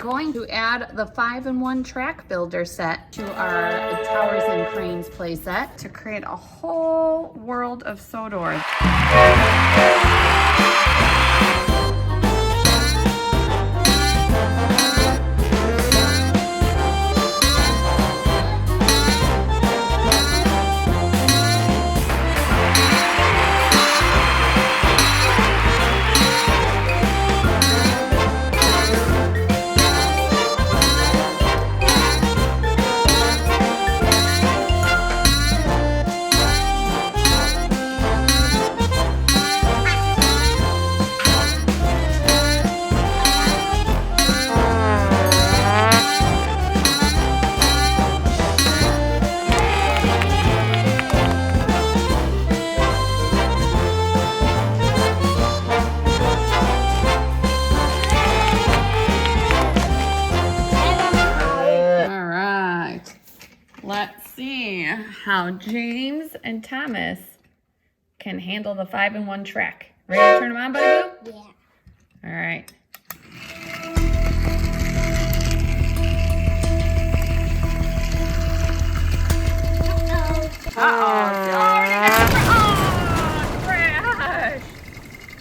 going to add the 5-in-1 track builder set to our towers and cranes playset to create a whole world of Sodor. Let's see how James and Thomas can handle the 5-in-1 track. Ready to turn them on, Buddy Boo? Yeah. All right. Oh, crash!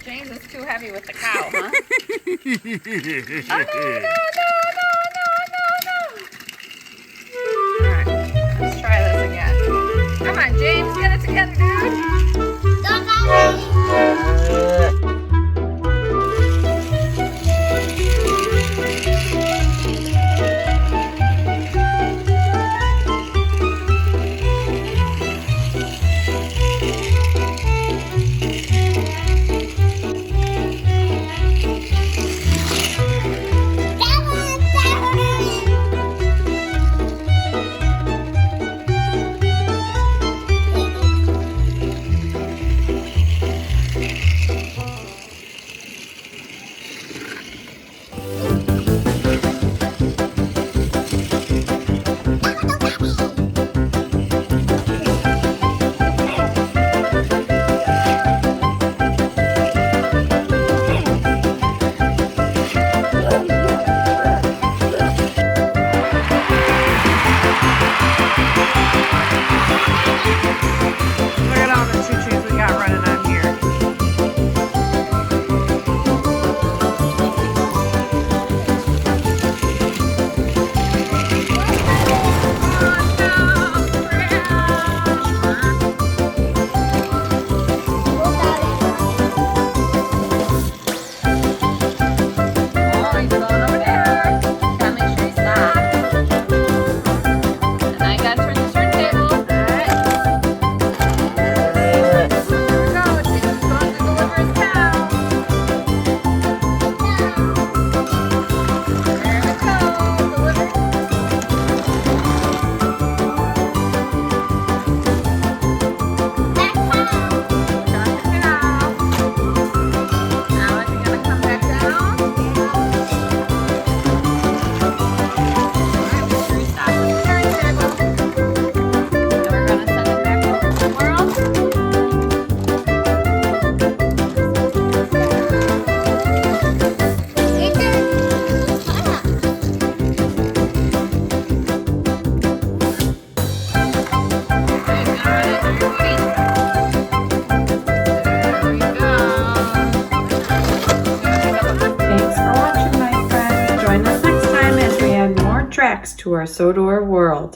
James is too heavy with the cow, huh? Oh, no. All right, let's try this again. Come on, James, get it together, dude. Tracks to our Sodor world.